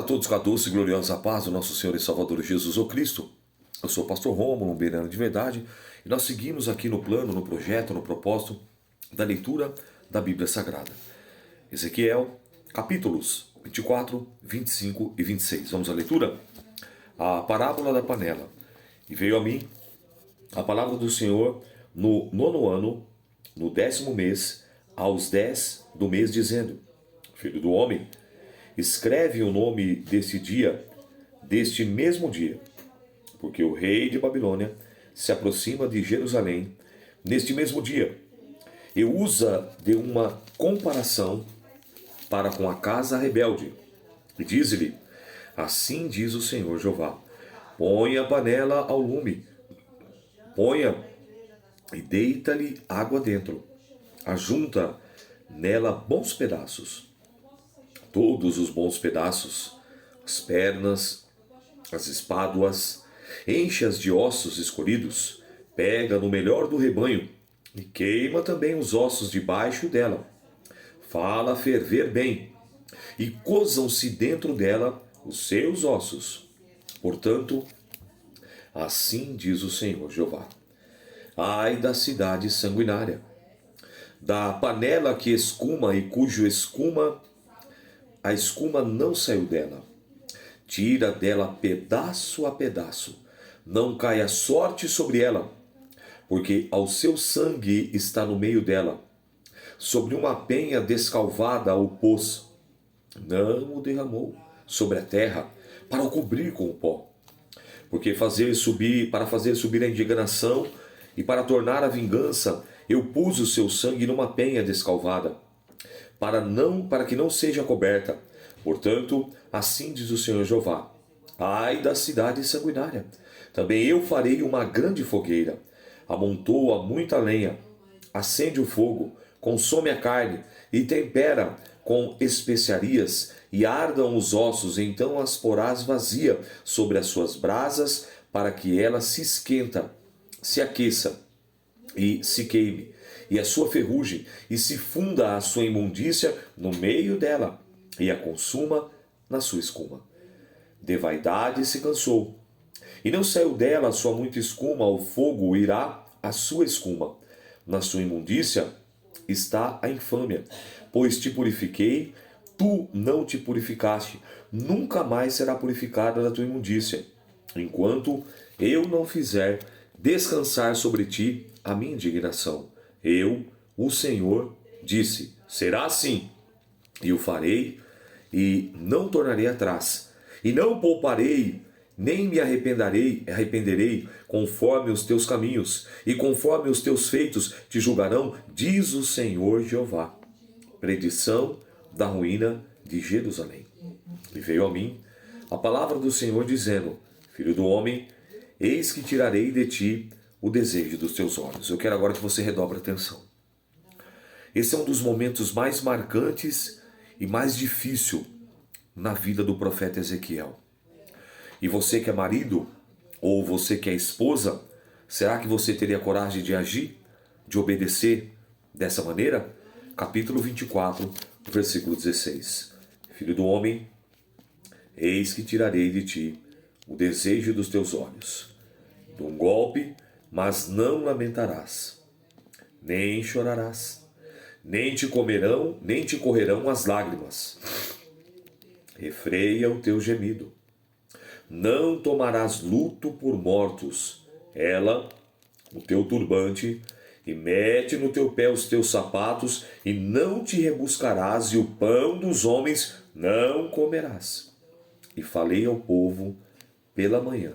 Para todos com a doce e gloriosa paz do nosso Senhor e Salvador Jesus o Cristo. Eu sou o pastor Rômulo, um beirano de verdade, e nós seguimos aqui no plano, no projeto, no propósito da leitura da Bíblia Sagrada. Ezequiel, capítulos 24, 25 e 26. Vamos à leitura? A parábola da panela. E veio a mim a palavra do Senhor no 9º ano, no 10º mês, aos 10 do mês, dizendo: Filho do homem, escreve o nome deste dia, deste mesmo dia, porque o rei de Babilônia se aproxima de Jerusalém neste mesmo dia, e usa de uma comparação para com a casa rebelde, e diz-lhe: assim diz o Senhor Jeová, ponha a panela ao lume, ponha e deita-lhe água dentro, ajunta nela bons pedaços, todos os bons pedaços, as pernas, as espáduas, enche-as de ossos escolhidos, pega no melhor do rebanho e queima também os ossos debaixo dela. Fala ferver bem, e cozam-se dentro dela os seus ossos. Portanto, assim diz o Senhor Jeová: ai da cidade sanguinária, da panela que escuma e a escuma não saiu dela. Tira dela pedaço a pedaço, não caia sorte sobre ela, porque ao seu sangue está no meio dela. Sobre uma penha descalvada o pôs, não o derramou sobre a terra, para o cobrir com o pó. Porque para fazer subir a indignação e para tornar a vingança, eu pus o seu sangue numa penha descalvada, para que não seja coberta. Portanto, assim diz o Senhor Jeová: ai da cidade sanguinária! Também eu farei uma grande fogueira, amontoa muita lenha, acende o fogo, consome a carne e tempera com especiarias, e ardam os ossos, então as porás vazia sobre as suas brasas, para que ela se esquenta, se aqueça e se queime, e a sua ferrugem, e se funda a sua imundícia no meio dela, e a consuma na sua escuma. De vaidade se cansou, e não saiu dela a sua muita escuma, o fogo irá a sua escuma. Na sua imundícia está a infâmia, pois te purifiquei, tu não te purificaste, nunca mais será purificada da tua imundícia, enquanto eu não fizer descansar sobre ti a minha indignação. Eu, o Senhor, disse: será assim, e o farei, e não tornarei atrás, e não pouparei, nem me arrependerei, conforme os teus caminhos, e conforme os teus feitos te julgarão, diz o Senhor Jeová. Predição da ruína de Jerusalém. E veio a mim a palavra do Senhor, dizendo: Filho do homem, eis que tirarei de ti o desejo dos teus olhos. Eu quero agora que você redobre a atenção. Esse é um dos momentos mais marcantes e mais difícil na vida do profeta Ezequiel. E você que é marido, ou você que é esposa, será que você teria coragem de agir, de obedecer dessa maneira? Capítulo 24, versículo 16. Filho do homem, eis que tirarei de ti o desejo dos teus olhos. De um golpe, mas não lamentarás, nem chorarás, nem te correrão as lágrimas. Refreia o teu gemido. Não tomarás luto por mortos, ela, o teu turbante, e mete no teu pé os teus sapatos, e não te rebuscarás, e o pão dos homens não comerás. E falei ao povo pela manhã,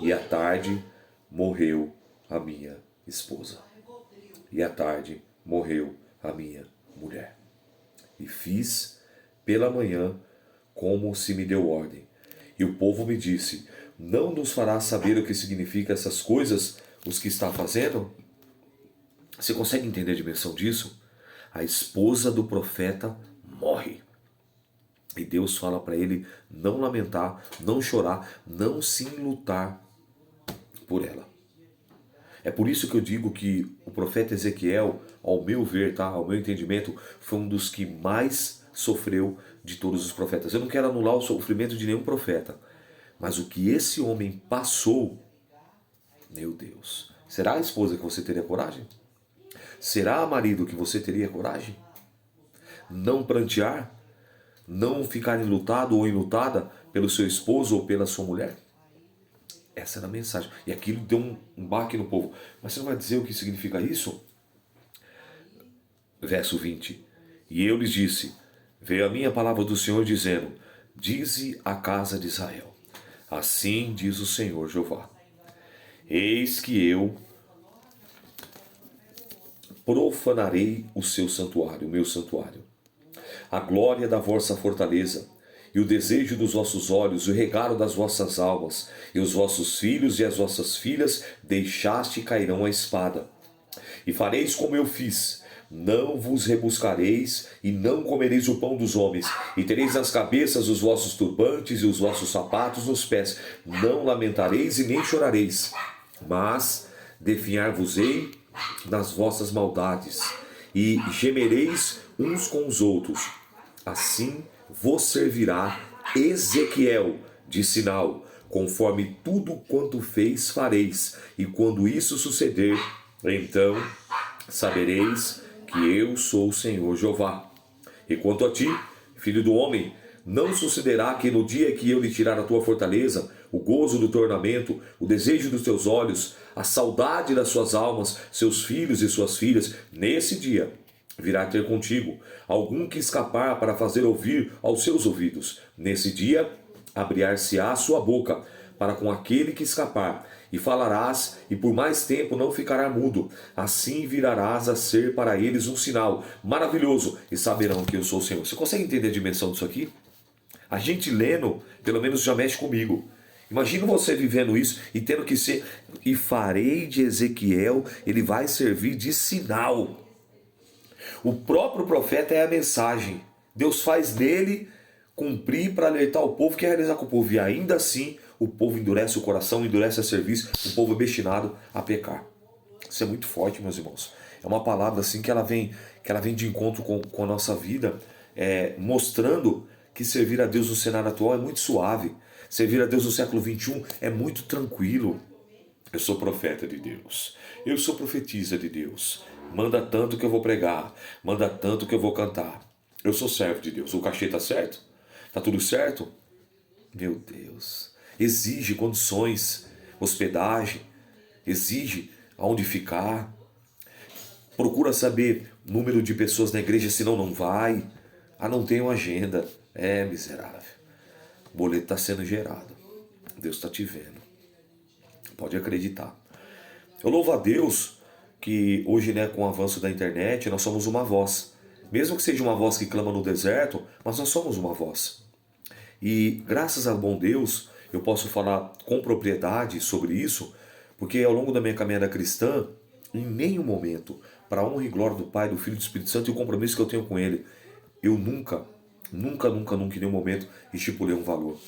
e à tarde morreu a minha esposa, e à tarde morreu a minha mulher. E fiz pela manhã como se me deu ordem. E o povo me disse: não nos farás saber o que significa essas coisas, os que está fazendo? Você consegue entender a dimensão disso? A esposa do profeta morre. E Deus fala para ele não lamentar, não chorar, não se enlutar por ela. É por isso que eu digo que o profeta Ezequiel, ao meu ver, ao meu entendimento, foi um dos que mais sofreu de todos os profetas. Eu não quero anular o sofrimento de nenhum profeta. Mas o que esse homem passou, meu Deus. Será a esposa que você teria coragem? Será marido que você teria coragem? Não prantear? Não ficar enlutado ou enlutada pelo seu esposo ou pela sua mulher? Essa era a mensagem. E aquilo deu um baque no povo. Mas você não vai dizer o que significa isso? Verso 20. E eu lhes disse, veio a minha palavra do Senhor dizendo, dize à casa de Israel, assim diz o Senhor Jeová, eis que eu profanarei o seu santuário, o meu santuário, a glória da vossa fortaleza, e o desejo dos vossos olhos, o regalo das vossas almas, e os vossos filhos e as vossas filhas deixaste cairão a espada. E fareis como eu fiz, não vos rebuscareis, e não comereis o pão dos homens, e tereis nas cabeças os vossos turbantes e os vossos sapatos nos pés, não lamentareis e nem chorareis, mas definhar-vos-ei nas vossas maldades, e gemereis uns com os outros. Assim vos servirá Ezequiel de sinal, conforme tudo quanto fez fareis, e quando isso suceder, então sabereis que eu sou o Senhor Jeová. E quanto a ti, filho do homem, não sucederá que no dia que eu lhe tirar a tua fortaleza, o gozo do teu ornamento, o desejo dos teus olhos, a saudade das suas almas, seus filhos e suas filhas, nesse dia virá ter contigo algum que escapar para fazer ouvir aos seus ouvidos. Nesse dia abrir-se-á a sua boca para com aquele que escapar, e falarás, e por mais tempo não ficará mudo. Assim virarás a ser para eles um sinal maravilhoso, e saberão que eu sou o Senhor. Você consegue entender a dimensão disso aqui? A gente lendo, pelo menos já mexe comigo. Imagina você vivendo isso e tendo que ser, e farei de Ezequiel, ele vai servir de sinal. O próprio profeta é a mensagem. Deus faz nele cumprir para alertar o povo que é realizar com o povo. E ainda assim, o povo endurece o coração, endurece a serviço, o povo é destinado a pecar. Isso é muito forte, meus irmãos. É uma palavra assim que ela vem de encontro com a nossa vida, mostrando que servir a Deus no cenário atual é muito suave. Servir a Deus no século XXI é muito tranquilo. Eu sou profeta de Deus. Eu sou profetisa de Deus. Manda tanto que eu vou pregar. Manda tanto que eu vou cantar. Eu sou servo de Deus. O cachê está certo? Está tudo certo? Meu Deus. Exige condições, hospedagem. Exige aonde ficar. Procura saber o número de pessoas na igreja, senão não vai. Ah, não tenho agenda. É miserável. O boleto está sendo gerado. Deus está te vendo. Pode acreditar. Eu louvo a Deus que hoje, com o avanço da internet, nós somos uma voz. Mesmo que seja uma voz que clama no deserto, mas nós somos uma voz. E graças ao bom Deus, eu posso falar com propriedade sobre isso, porque ao longo da minha caminhada cristã, em nenhum momento, para a honra e glória do Pai, do Filho e do Espírito Santo e o compromisso que eu tenho com Ele, eu nunca, em nenhum momento estipulei um valor.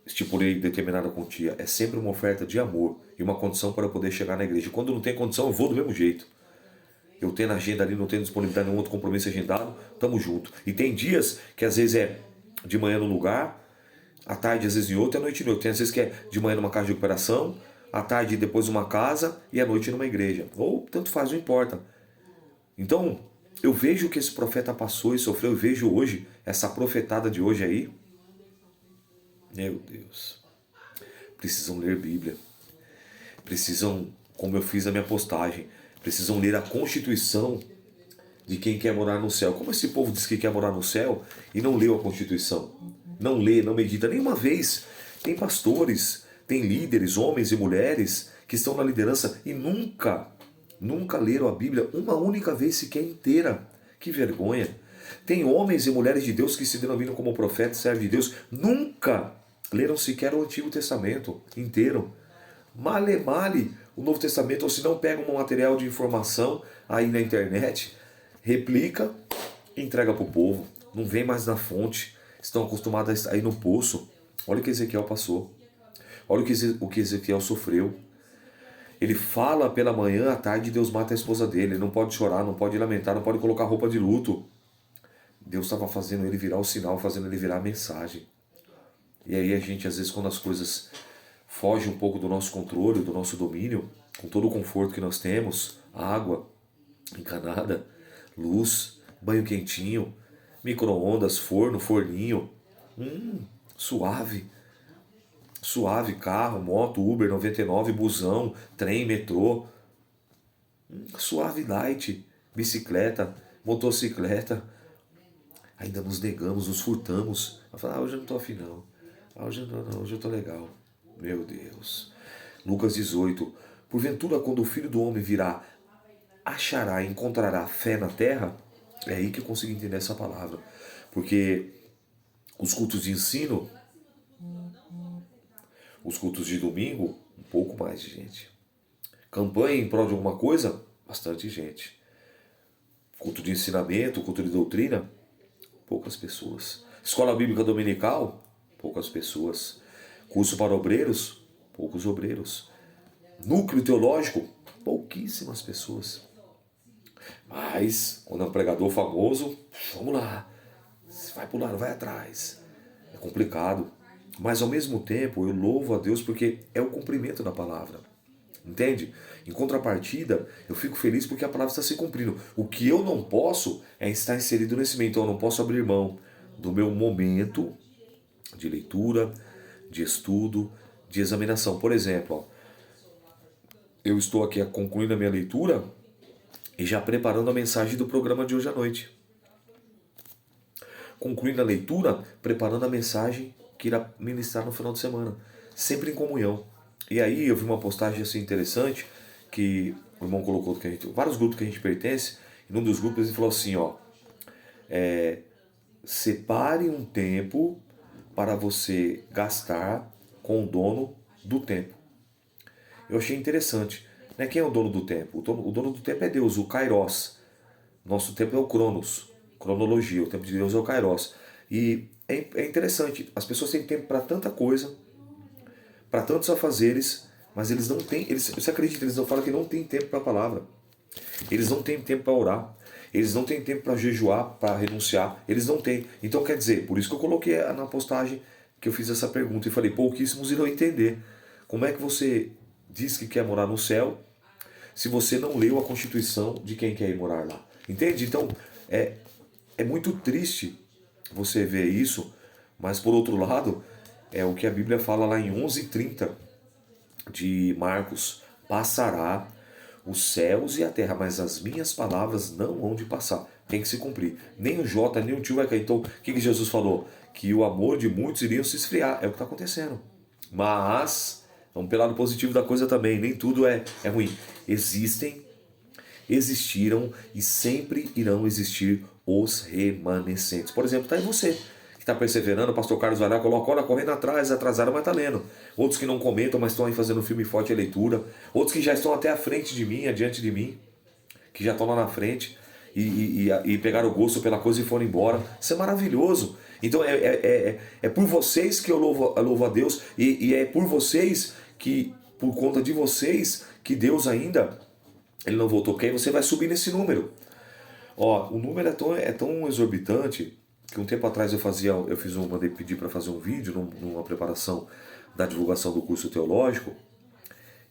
Estipulei determinada quantia. É sempre uma oferta de amor e uma condição para eu poder chegar na igreja. Quando não tem condição, eu vou do mesmo jeito. Eu tenho na agenda ali, não tenho disponibilidade nenhum outro compromisso agendado, tamo junto. E tem dias que às vezes é de manhã num lugar, à tarde às vezes em outro e à noite em outro. Tem às vezes que é de manhã numa casa de recuperação, à tarde depois numa casa e à noite numa igreja. Ou tanto faz, não importa. Então, eu vejo o que esse profeta passou e sofreu, eu vejo hoje, essa profetada de hoje aí. Meu Deus. Precisam ler Bíblia. Precisam, como eu fiz a minha postagem, precisam ler a Constituição de quem quer morar no céu. Como esse povo diz que quer morar no céu e não leu a Constituição? Não lê, não medita nenhuma vez. Tem pastores, tem líderes, homens e mulheres que estão na liderança e nunca leram a Bíblia uma única vez sequer inteira. Que vergonha. Tem homens e mulheres de Deus que se denominam como profetas, servos de Deus, nunca leram sequer o Antigo Testamento inteiro. Male o Novo Testamento, ou se não pega um material de informação aí na internet, replica e entrega para o povo. Não vem mais na fonte, estão acostumados a ir no poço. Olha o que Ezequiel passou. Olha o que Ezequiel sofreu. Ele fala pela manhã, à tarde Deus mata a esposa dele. Ele não pode chorar, não pode lamentar, não pode colocar roupa de luto. Deus estava fazendo ele virar o sinal, fazendo ele virar a mensagem. E aí a gente, às vezes, quando as coisas fogem um pouco do nosso controle, do nosso domínio, com todo o conforto que nós temos, água encanada, luz, banho quentinho, micro-ondas, forno, forninho, suave, suave, carro, moto, Uber 99, busão, trem, metrô, suave light, bicicleta, motocicleta. Ainda nos negamos, nos furtamos. A falar, hoje eu não tô afim não. Hoje não, hoje eu tô legal. Meu Deus. Lucas 18. Porventura, quando o Filho do Homem virá, achará, encontrará fé na terra? É aí que eu consigo entender essa palavra. Porque os cultos de ensino, os cultos de domingo, um pouco mais de gente. Campanha em prol de alguma coisa, bastante gente. Culto de ensinamento, culto de doutrina, poucas pessoas. Escola bíblica dominical, poucas pessoas. Curso para obreiros, poucos obreiros. Núcleo teológico, pouquíssimas pessoas. Mas, quando é um pregador famoso, vamos lá. Se vai pular, vai atrás. É complicado. Mas, ao mesmo tempo, eu louvo a Deus porque é o cumprimento da palavra. Entende? Em contrapartida, eu fico feliz porque a palavra está se cumprindo. O que eu não posso é estar inserido nesse meio. Então, eu não posso abrir mão do meu momento de leitura, de estudo, de examinação. Por exemplo, ó, eu estou aqui concluindo a minha leitura e já preparando a mensagem do programa de hoje à noite. Concluindo a leitura, preparando a mensagem que irá ministrar no final de semana. Sempre em comunhão. E aí eu vi uma postagem assim interessante que o irmão colocou que vários grupos que a gente pertence, e num dos grupos ele falou assim, ó, separe um tempo para você gastar com o dono do tempo. Eu achei interessante. Né? Quem é o dono do tempo? O dono do tempo é Deus, o Kairos. Nosso tempo é o Cronos, cronologia. O tempo de Deus é o Kairos. E é interessante. As pessoas têm tempo para tanta coisa, para tantos afazeres, mas eles não têm. Você acredita? Eles não falam que não tem tempo para a palavra. Eles não têm tempo para orar. Eles não têm tempo para jejuar, para renunciar. Eles não têm. Então quer dizer, por isso que eu coloquei na postagem que eu fiz essa pergunta e falei, pouquíssimos irão entender. Como é que você diz que quer morar no céu se você não leu a Constituição de quem quer ir morar lá? Entende? Então é muito triste você ver isso, mas por outro lado, é o que a Bíblia fala lá em 11:30 de Marcos: passará os céus e a terra, mas as minhas palavras não hão de passar. Tem que se cumprir. Nem o J, nem o tio vai cair. Então, o que Jesus falou? Que o amor de muitos iria se esfriar. É o que está acontecendo. Mas, vamos pelo lado positivo da coisa também. Nem tudo é ruim. Existiram e sempre irão existir os remanescentes. Por exemplo, está em você que está perseverando, o pastor Carlos vai lá, coloca, olha, correndo atrás, atrasaram, mas está lendo. Outros que não comentam, mas estão aí fazendo um filme forte a leitura. Outros que já estão até à frente de mim, adiante de mim, que já estão lá na frente e pegaram o gosto pela coisa e foram embora. Isso é maravilhoso. Então é por vocês que eu louvo a Deus e é por vocês que, por conta de vocês, que Deus ainda, ele não voltou, porque aí você vai subir nesse número. Ó, o número é tão exorbitante que um tempo atrás mandei pedir para fazer um vídeo numa preparação da divulgação do curso teológico.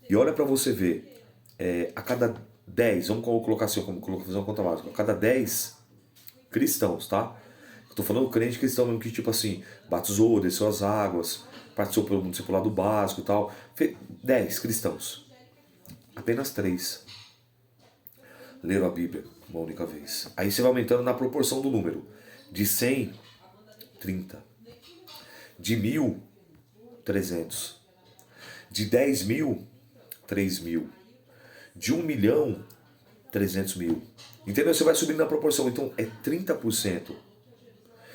E olha para você ver, a cada 10, vamos colocar assim, fazer uma conta básica, a cada 10 cristãos, tá? Estou falando crente cristão mesmo, que tipo assim, batizou, desceu as águas, participou pelo discipulado básico e tal. 10 cristãos. Apenas 3 leram a Bíblia uma única vez. Aí você vai aumentando na proporção do número. De 100, 30. De 1.000, 300. De 10.000, 3.000. De 1.000.000, 300.000. Entendeu? Você vai subindo na proporção. Então é 30%.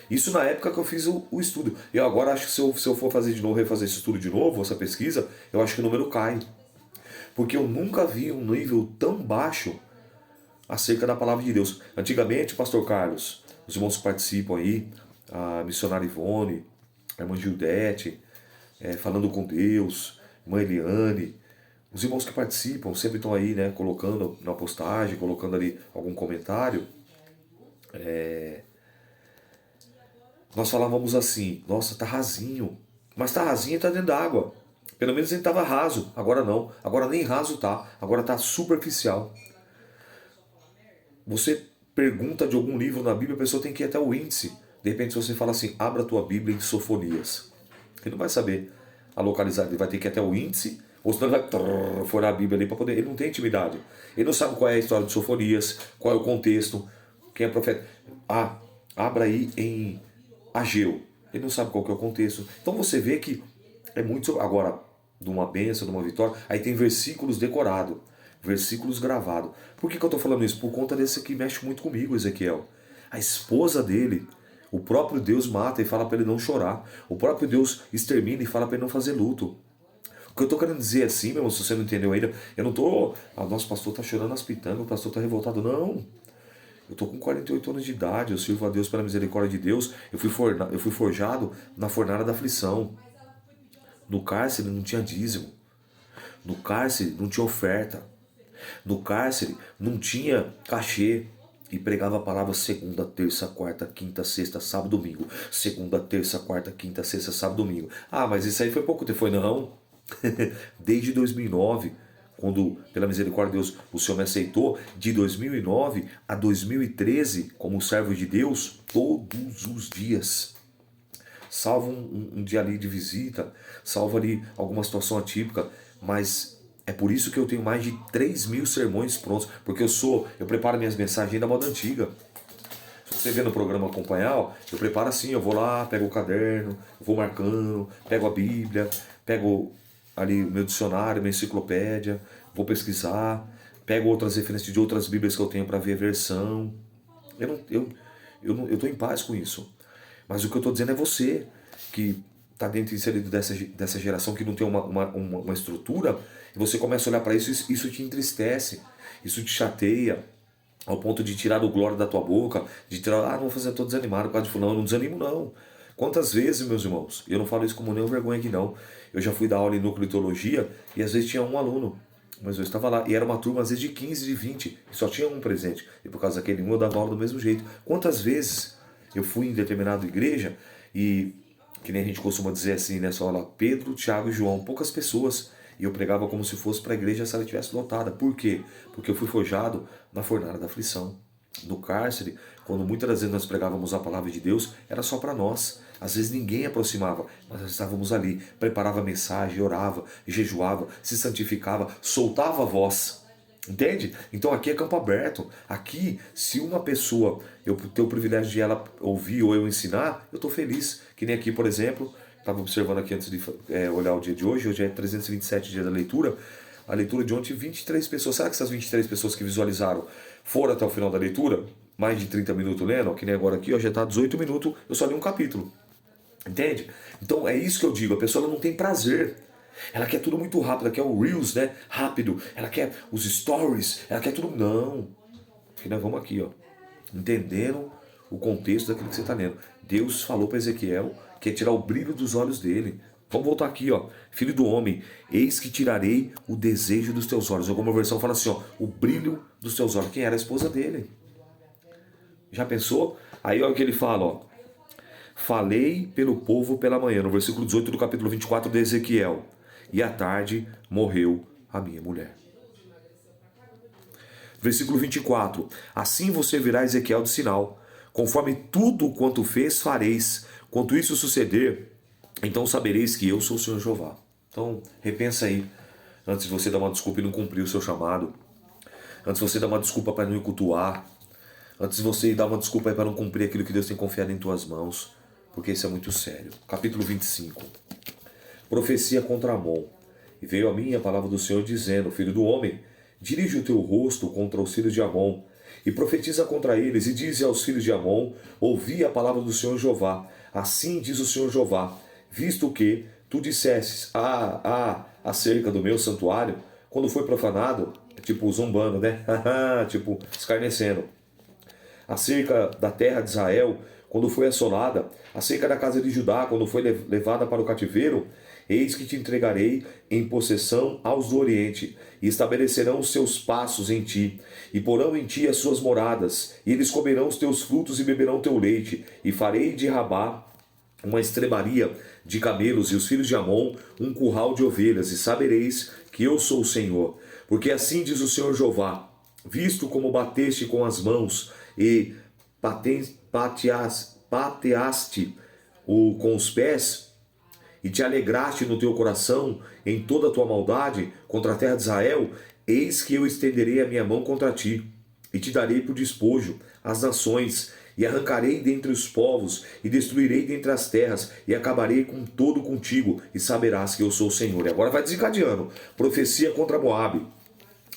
Isso na época que eu fiz o estudo. Eu agora acho que se eu for fazer de novo, refazer esse estudo de novo, essa pesquisa, eu acho que o número cai. Porque eu nunca vi um nível tão baixo acerca da palavra de Deus. Antigamente, pastor Carlos, os irmãos que participam aí, a missionária Ivone, a irmã Gildete, falando com Deus, irmã Eliane, os irmãos que participam sempre estão aí, né, colocando na postagem, colocando ali algum comentário. nós falávamos assim, nossa, tá rasinho. Mas tá rasinho e tá dentro d'água. Pelo menos ele estava raso, agora não. Agora nem raso tá, agora tá superficial. Você pergunta de algum livro na Bíblia, a pessoa tem que ir até o índice. De repente você fala assim, abra a tua Bíblia em Sofonias. Ele não vai saber a localidade, ele vai ter que ir até o índice, ou senão ele vai furar a Bíblia ali para poder. Ele não tem intimidade. Ele não sabe qual é a história de Sofonias, qual é o contexto, quem é profeta. Ah, abra aí em Ageu. Ele não sabe qual que é o contexto. Então você vê que é muito. Agora, de uma bênção, de uma vitória, aí tem versículos decorados, versículos gravados. Por que eu estou falando isso? Por conta desse que mexe muito comigo, Ezequiel. A esposa dele, o próprio Deus mata e fala para ele não chorar. O próprio Deus extermina e fala para ele não fazer luto. O que eu estou querendo dizer assim, meu irmão, se você não entendeu ainda, eu não estou. Ah, nosso pastor está chorando as pitangas, o pastor está revoltado. Não. Eu estou com 48 anos de idade, eu sirvo a Deus pela misericórdia de Deus. Eu fui forjado na fornalha da aflição. No cárcere não tinha dízimo. No cárcere não tinha oferta. No cárcere não tinha cachê. E pregava a palavra segunda, terça, quarta, quinta, sexta, sábado, domingo. Segunda, terça, quarta, quinta, sexta, sábado, domingo. Ah, mas isso aí foi pouco tempo. Foi não. Desde 2009, quando, pela misericórdia de Deus, o Senhor me aceitou, de 2009 a 2013, como servo de Deus, todos os dias. Salvo um dia ali de visita, salvo ali alguma situação atípica, mas é por isso que eu tenho mais de 3.000 sermões prontos, porque eu preparo minhas mensagens da moda antiga. Se você vê no programa acompanhar, ó, eu preparo assim, eu vou lá, pego o caderno, vou marcando, pego a Bíblia, pego ali o meu dicionário, minha enciclopédia, vou pesquisar, pego outras referências de outras Bíblias que eu tenho para ver a versão. Eu estou em paz com isso. Mas o que eu estou dizendo é você, que está dentro inserido dessa geração que não tem uma estrutura, e você começa a olhar para isso, isso te entristece, isso te chateia, ao ponto de tirar o glória da tua boca, de tirar, não vou fazer, estou desanimado por causa de fulano, eu não desanimo não. Quantas vezes, meus irmãos, e eu não falo isso como nenhuma vergonha aqui não, eu já fui dar aula em núcleo de teologia, e às vezes tinha um aluno, mas eu estava lá, e era uma turma às vezes de 15, de 20, e só tinha um presente, e por causa daquele um eu dava aula do mesmo jeito. Quantas vezes eu fui em determinada igreja, e que nem a gente costuma dizer assim nessa aula, Pedro, Tiago e João, poucas pessoas, e eu pregava como se fosse para a igreja se ela estivesse lotada. Por quê? Porque eu fui forjado na fornalha da aflição. No cárcere, quando muitas das vezes nós pregávamos a palavra de Deus, era só para nós. Às vezes ninguém aproximava, mas nós estávamos ali, preparava a mensagem, orava, jejuava, se santificava, soltava a voz. Entende? Então aqui é campo aberto. Aqui, se uma pessoa, eu ter o privilégio de ela ouvir ou eu ensinar, eu estou feliz. Que nem aqui, por exemplo, estava observando aqui antes de olhar o dia de hoje, hoje é 327 dias da leitura. A leitura de ontem, 23 pessoas. Será que essas 23 pessoas que visualizaram foram até o final da leitura? Mais de 30 minutos lendo? Que nem agora aqui, ó, já está 18 minutos, eu só li um capítulo. Entende? Então é isso que eu digo, a pessoa ela não tem prazer. Ela quer tudo muito rápido, ela quer o Reels, né? Rápido. Ela quer os stories, ela quer tudo. Não. Porque nós vamos aqui, ó. Entendendo o contexto daquilo que você está lendo. Deus falou para Ezequiel que ia tirar o brilho dos olhos dele. Vamos voltar aqui, ó. Filho do homem, eis que tirarei o desejo dos teus olhos. Alguma versão fala assim, ó. O brilho dos teus olhos. Quem era a esposa dele? Já pensou? Aí olha o que ele fala, ó. Falei pelo povo pela manhã, no versículo 18 do capítulo 24 de Ezequiel. E à tarde morreu a minha mulher. Versículo 24. Assim você virá Ezequiel de sinal. Conforme tudo quanto fez, fareis. Quanto isso suceder, então sabereis que eu sou o Senhor Jeová. Então, repensa aí. Antes de você dar uma desculpa e não cumprir o seu chamado. Antes de você dar uma desculpa para não ir cultuar. Antes de você dar uma desculpa para não cumprir aquilo que Deus tem confiado em tuas mãos. Porque isso é muito sério. Capítulo 25. Profecia contra Amon. E veio a mim a palavra do Senhor dizendo, filho do homem, dirige o teu rosto contra os filhos de Amon, e profetiza contra eles, e dize aos filhos de Amon, ouvi a palavra do Senhor Jeová. Assim diz o Senhor Jeová, visto que tu dissesses, acerca do meu santuário, quando foi profanado, tipo zombando, né? Tipo escarnecendo. Acerca da terra de Israel, quando foi assolada, acerca da casa de Judá, quando foi levada para o cativeiro, eis que te entregarei em possessão aos do Oriente, e estabelecerão os seus passos em ti, e porão em ti as suas moradas, e eles comerão os teus frutos e beberão teu leite, e farei de Rabá uma estrebaria de camelos, e os filhos de Amon um curral de ovelhas, e sabereis que eu sou o Senhor. Porque assim diz o Senhor Jeová: visto como bateste com as mãos e pateaste com os pés, e te alegraste no teu coração em toda a tua maldade contra a terra de Israel, eis que eu estenderei a minha mão contra ti, e te darei por despojo às nações, e arrancarei dentre os povos, e destruirei dentre as terras, e acabarei com todo contigo, e saberás que eu sou o Senhor. E agora vai desencadeando. Profecia contra Moabe.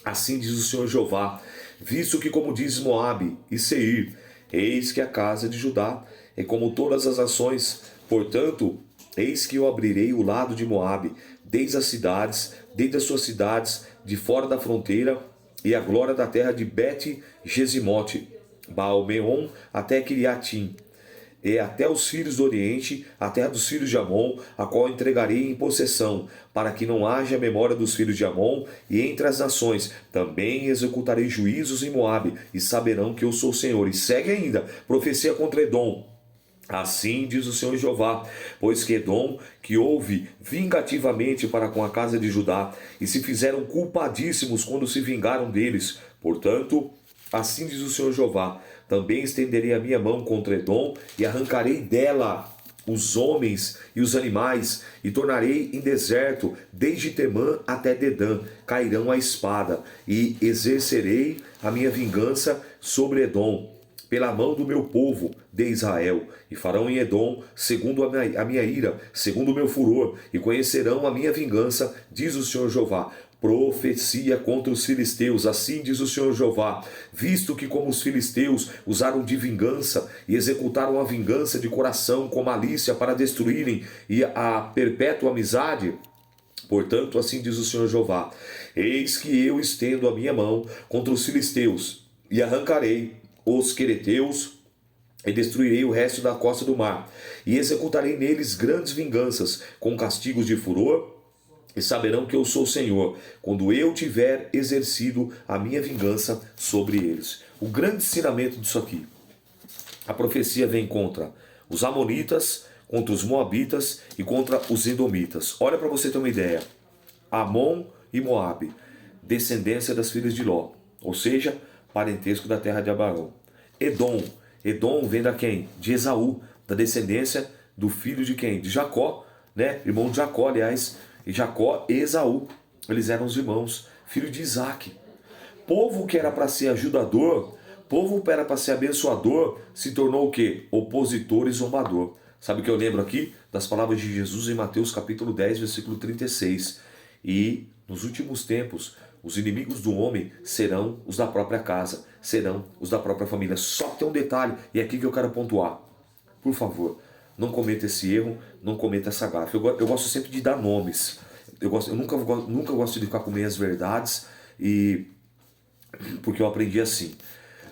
Assim diz o Senhor Jeová: visto que, como diz Moabe e Seir, eis que a casa de Judá é como todas as nações, portanto, eis que eu abrirei o lado de Moabe, desde as suas cidades, de fora da fronteira, e a glória da terra de Bet-Gesimote, Baal-Meon, até Kiriatim, e até os filhos do Oriente, a terra dos filhos de Amon, a qual entregarei em possessão, para que não haja memória dos filhos de Amon, e entre as nações também executarei juízos em Moabe, e saberão que eu sou o Senhor. E segue ainda, profecia contra Edom. Assim diz o Senhor Jeová: pois que Edom, que houve vingativamente para com a casa de Judá, e se fizeram culpadíssimos quando se vingaram deles. Portanto, assim diz o Senhor Jeová: também estenderei a minha mão contra Edom, e arrancarei dela os homens e os animais, e tornarei em deserto, desde Temã até Dedã, cairão a espada, e exercerei a minha vingança sobre Edom, pela mão do meu povo de Israel, e farão em Edom segundo a minha ira, segundo o meu furor, e conhecerão a minha vingança, diz o Senhor Jeová. Profecia contra os filisteus, assim diz o Senhor Jeová: visto que como os filisteus usaram de vingança e executaram a vingança de coração com malícia para destruírem e a perpétua amizade, portanto, assim diz o Senhor Jeová: eis que eu estendo a minha mão contra os filisteus, e arrancarei os quereteus, e destruirei o resto da costa do mar, e executarei neles grandes vinganças, com castigos de furor, e saberão que eu sou o Senhor, quando eu tiver exercido a minha vingança sobre eles. O grande ensinamento disso aqui: a profecia vem contra os amonitas, contra os moabitas e contra os edomitas. Olha para você ter uma ideia: Amon e Moabe, descendência das filhas de Ló, ou seja, parentesco da terra de Abraão. Edom vem da quem? De Esaú, da descendência do filho de quem? De Jacó, né? Irmão de Jacó, aliás. E Jacó e Esaú, eles eram os irmãos, filho de Isaac. Povo que era para ser ajudador, povo que era para ser abençoador, se tornou o quê? Opositor e zombador. Sabe o que eu lembro aqui? Das palavras de Jesus em Mateus capítulo 10, versículo 36. E nos últimos tempos, os inimigos do homem serão os da própria casa, serão os da própria família. Só que tem um detalhe, e é aqui que eu quero pontuar. Por favor, não cometa esse erro, não cometa essa gafe. Eu gosto sempre de dar nomes. Eu nunca gosto de ficar com meias verdades, porque eu aprendi assim.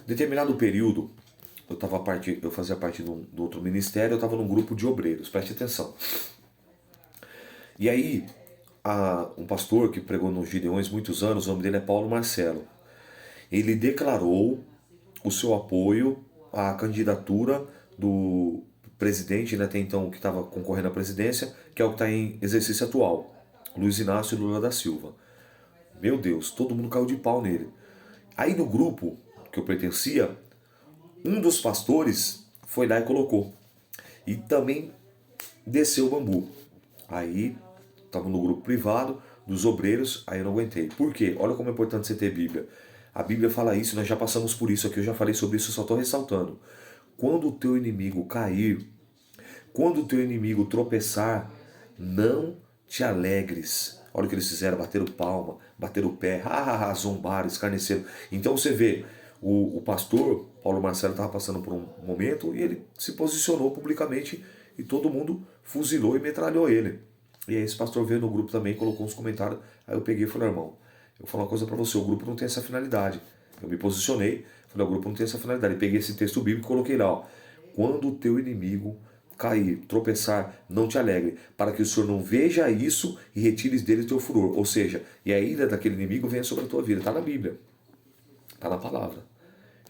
Em determinado período, eu fazia parte do outro ministério, eu estava num grupo de obreiros, preste atenção. E aí, um pastor que pregou nos Gideões muitos anos, o nome dele é Paulo Marcelo. Ele declarou o seu apoio à candidatura do presidente, né, até então, que estava concorrendo à presidência, que é o que está em exercício atual, Luiz Inácio Lula da Silva. Meu Deus, todo mundo caiu de pau nele. Aí no grupo que eu pertencia, um dos pastores foi lá e colocou. E também desceu o bambu. Aí, estava no grupo privado dos obreiros, aí eu não aguentei. Por quê? Olha como é importante você ter Bíblia. A Bíblia fala isso, nós já passamos por isso aqui, eu já falei sobre isso, eu só estou ressaltando. Quando o teu inimigo cair, quando o teu inimigo tropeçar, não te alegres. Olha o que eles fizeram: bateram palma, bateram o pé, zombaram, escarneceram. Então você vê, o pastor Paulo Marcelo estava passando por um momento e ele se posicionou publicamente e todo mundo fuzilou e metralhou ele. E aí esse pastor veio no grupo também, colocou uns comentários, aí eu peguei e falei: irmão, eu vou falar uma coisa para você, o grupo não tem essa finalidade. Eu me posicionei, falei: o grupo não tem essa finalidade. E peguei esse texto bíblico e coloquei lá: ó, quando o teu inimigo cair, tropeçar, não te alegre, para que o Senhor não veja isso e retires dele o teu furor. Ou seja, e a ira daquele inimigo venha sobre a tua vida. Está na Bíblia, está na palavra.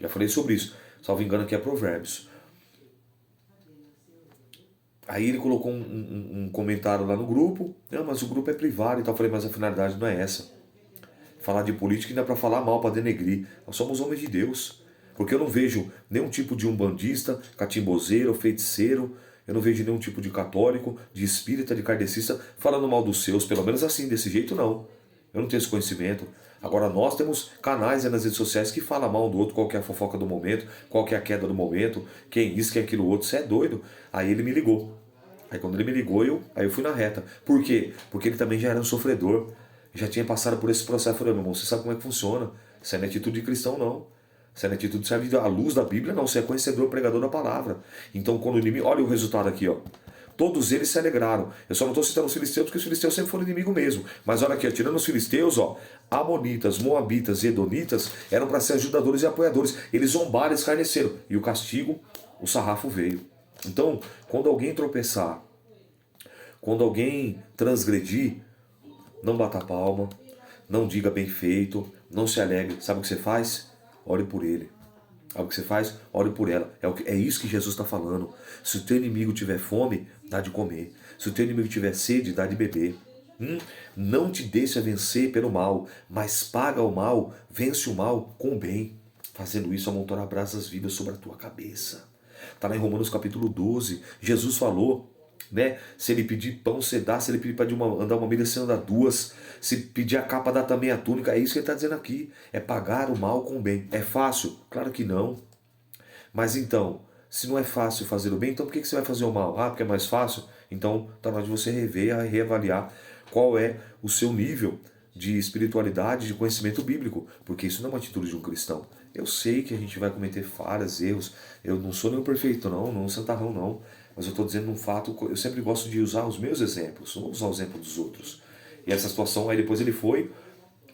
Já falei sobre isso. Salvo engano, aqui é Provérbios. Aí ele colocou um comentário lá no grupo. Não, mas o grupo é privado e tal. Eu falei, mas a finalidade não é essa. Falar de política ainda é para falar mal, para denegrir. Nós somos homens de Deus. Porque eu não vejo nenhum tipo de umbandista, catimbozeiro, feiticeiro. Eu não vejo nenhum tipo de católico, de espírita, de kardecista falando mal dos seus. Pelo menos assim, desse jeito não. Eu não tenho esse conhecimento. Agora nós temos canais aí nas redes sociais que falam mal do outro, qual que é a fofoca do momento, qual que é a queda do momento, quem isso, quem é aquilo outro. Você é doido. Aí ele me ligou. Aí quando ele me ligou, aí eu fui na reta. Por quê? Porque ele também já era um sofredor. Já tinha passado por esse processo. Eu falei, meu irmão, você sabe como é que funciona. Isso não é atitude de cristão, não. Isso é atitude de serve à luz da Bíblia, não. Você é conhecedor, pregador da palavra. Então, quando o inimigo... Olha o resultado aqui, ó. Todos eles se alegraram. Eu só não estou citando os filisteus, porque os filisteus sempre foram inimigo mesmo. Mas olha aqui, ó, tirando os filisteus, ó, amonitas, moabitas e edonitas eram para ser ajudadores e apoiadores. Eles zombaram, escarneceram. E o castigo, o sarrafo veio. Então, quando alguém tropeçar, quando alguém transgredir, não bata a palma, não diga bem feito, não se alegre. Sabe o que você faz? Ore por ele. Sabe o que você faz? Ore por ela. É isso que Jesus está falando. Se o teu inimigo tiver fome, dá de comer. Se o teu inimigo tiver sede, dá de beber. Não te deixa vencer pelo mal, mas paga o mal, vence o mal com o bem. Fazendo isso, amontoará brasas vivas sobre a tua cabeça. Está lá em Romanos capítulo 12. Jesus falou, né? Se ele pedir pão, você dá. Se ele pedir para andar uma milha, você anda duas. Se pedir a capa, dá também a túnica. É isso que ele está dizendo aqui. É pagar o mal com o bem. É fácil? Claro que não. Mas então, se não é fácil fazer o bem, então por que você vai fazer o mal? Ah, porque é mais fácil? Então está na hora de você rever, reavaliar qual é o seu nível de espiritualidade, de conhecimento bíblico. Porque isso não é uma atitude de um cristão. Eu sei que a gente vai cometer falhas, erros. Eu não sou nenhum perfeito, não santarrão, não. Mas eu estou dizendo um fato, eu sempre gosto de usar os meus exemplos, não usar o exemplo dos outros. E essa situação, aí depois ele foi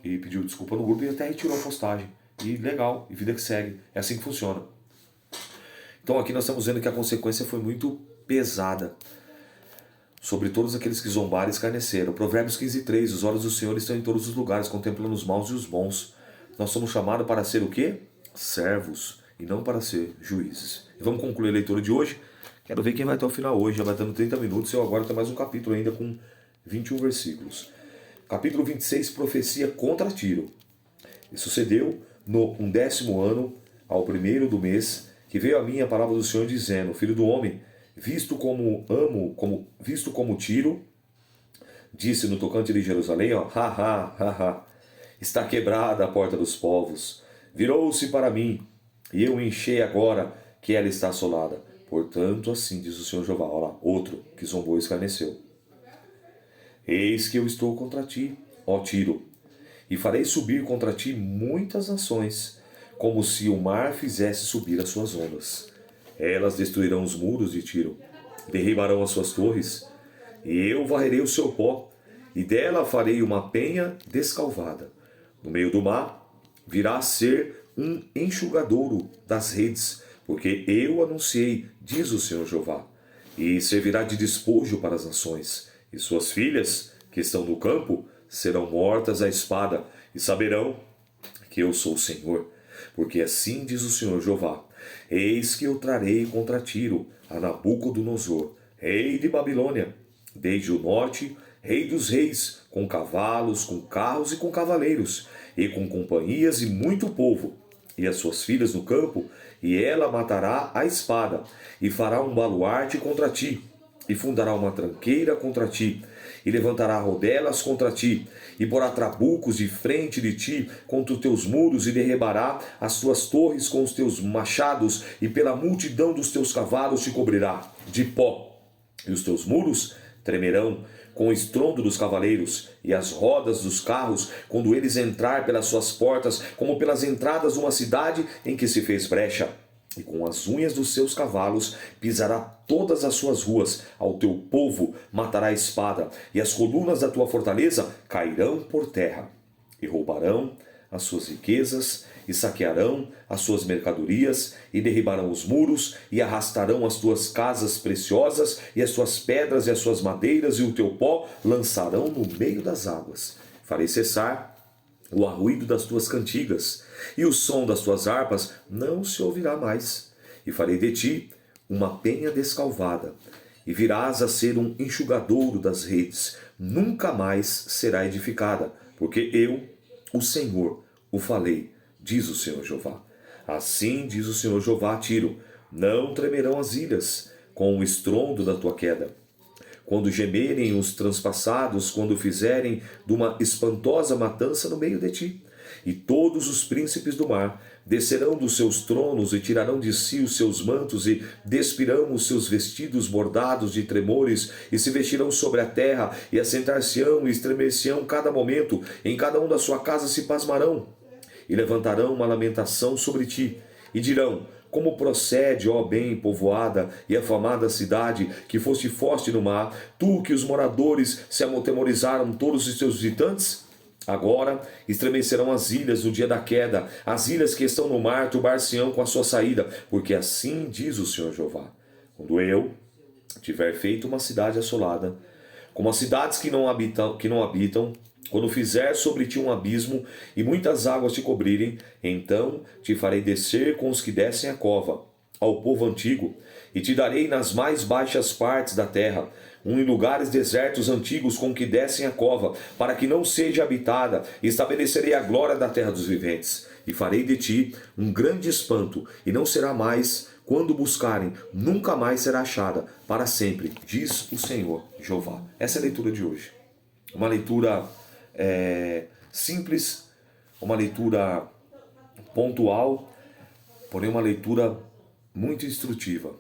e pediu desculpa no grupo e até retirou a postagem. E legal, e vida que segue. É assim que funciona. Então aqui nós estamos vendo que a consequência foi muito pesada sobre todos aqueles que zombaram e escarneceram. Provérbios 15:3, os olhos do Senhor estão em todos os lugares, contemplando os maus e os bons. Nós somos chamados para ser o quê? Servos, e não para ser juízes. E vamos concluir a leitura de hoje. Quero ver quem vai até o final hoje, já vai dando 30 minutos, eu agora tenho mais um capítulo ainda com 21 versículos. Capítulo 26, profecia contra Tiro. E sucedeu no 11º ano, ao primeiro do mês, que veio a mim a palavra do Senhor dizendo, filho do homem, visto como Tiro, disse no tocante de Jerusalém, ó, está quebrada a porta dos povos, virou-se para mim, e eu enchei agora que ela está assolada. Portanto, assim diz o Senhor Jeová. Olha lá, outro que zombou e escarneceu. Eis que eu estou contra ti, ó Tiro, e farei subir contra ti muitas nações, como se o mar fizesse subir as suas ondas. Elas destruirão os muros de Tiro, derribarão as suas torres, e eu varrerei o seu pó, e dela farei uma penha descalvada. No meio do mar virá a ser um enxugadouro das redes, porque eu anunciei, diz o Senhor Jeová, e servirá de despojo para as nações, e suas filhas, que estão no campo, serão mortas à espada, e saberão que eu sou o Senhor, porque assim diz o Senhor Jeová, eis que eu trarei contra Tiro a Nabucodonosor, rei de Babilônia, desde o norte, rei dos reis, com cavalos, com carros e com cavaleiros, e com companhias e muito povo, e as suas filhas no campo, e ela matará a espada, e fará um baluarte contra ti, e fundará uma tranqueira contra ti, e levantará rodelas contra ti, e porá trabucos de frente de ti contra os teus muros, e derribará as tuas torres com os teus machados, e pela multidão dos teus cavalos te cobrirá de pó, e os teus muros tremerão com o estrondo dos cavaleiros, e as rodas dos carros, quando eles entrar pelas suas portas, como pelas entradas de uma cidade em que se fez brecha. E com as unhas dos seus cavalos pisará todas as suas ruas, ao teu povo matará a espada, e as colunas da tua fortaleza cairão por terra, e roubarão as suas riquezas, e saquearão as suas mercadorias, e derribarão os muros, e arrastarão as tuas casas preciosas, e as tuas pedras e as suas madeiras, e o teu pó lançarão no meio das águas. Farei cessar o arruído das tuas cantigas, e o som das tuas harpas não se ouvirá mais. E farei de ti uma penha descalvada, e virás a ser um enxugadouro das redes, nunca mais será edificada, porque eu, o Senhor, o falei, diz o Senhor Jeová. Assim diz o Senhor Jeová a Tiro: não tremerão as ilhas com o estrondo da tua queda. Quando gemerem os transpassados, quando fizerem de uma espantosa matança no meio de ti. E todos os príncipes do mar descerão dos seus tronos e tirarão de si os seus mantos e despirão os seus vestidos bordados de tremores e se vestirão sobre a terra e assentar-se-ão e estremecer-se-ão cada momento, em cada um da sua casa se pasmarão e levantarão uma lamentação sobre ti e dirão: como procede, ó bem povoada e afamada cidade, que foste forte no mar, tu que os moradores se atemorizaram todos os teus visitantes? Agora estremecerão as ilhas no dia da queda, as ilhas que estão no mar turbar-se-ão com a sua saída, porque assim diz o Senhor Jeová: quando eu tiver feito uma cidade assolada, como as cidades que não habitam, quando fizer sobre ti um abismo e muitas águas te cobrirem, então te farei descer com os que descem a cova, ao povo antigo, e te darei nas mais baixas partes da terra, em lugares desertos antigos com que descem a cova, para que não seja habitada, e estabelecerei a glória da terra dos viventes. E farei de ti um grande espanto, e não será mais, quando buscarem, nunca mais será achada, para sempre, diz o Senhor Jeová. Essa é a leitura de hoje. Uma leitura simples, uma leitura pontual, porém uma leitura muito instrutiva,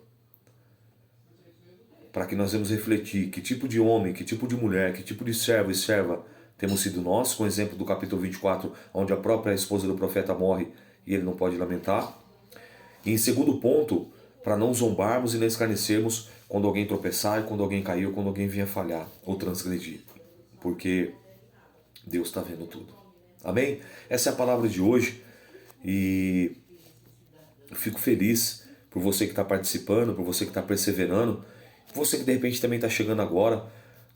para que nós vamos refletir que tipo de homem, que tipo de mulher, que tipo de servo e serva temos sido nós, com o exemplo do capítulo 24, onde a própria esposa do profeta morre e ele não pode lamentar. E em segundo ponto, para não zombarmos e não escarnecermos quando alguém tropeçar, quando alguém cair, quando alguém vier falhar ou transgredir, porque Deus está vendo tudo. Amém? Essa é a palavra de hoje e eu fico feliz por você que está participando, por você que está perseverando, por você que de repente também está chegando agora.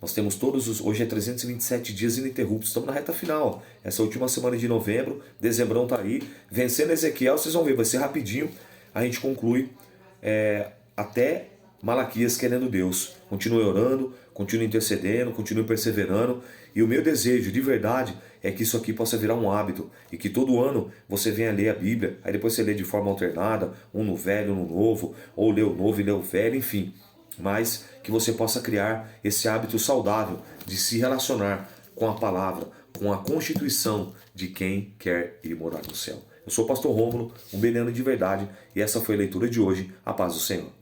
Nós temos hoje é 327 dias ininterruptos, estamos na reta final. Essa última semana de novembro, dezembrão está aí. Vencendo Ezequiel, vocês vão ver, vai ser rapidinho. A gente conclui até Malaquias querendo Deus. Continue orando, continue intercedendo, continue perseverando. E o meu desejo, de verdade, é que isso aqui possa virar um hábito. E que todo ano você venha ler a Bíblia. Aí depois você lê de forma alternada, um no velho, um no novo. Ou lê o novo e lê o velho, enfim. Mas que você possa criar esse hábito saudável de se relacionar com a palavra, com a constituição de quem quer ir morar no céu. Eu sou o pastor Rômulo, um bereano de verdade. E essa foi a leitura de hoje. A paz do Senhor.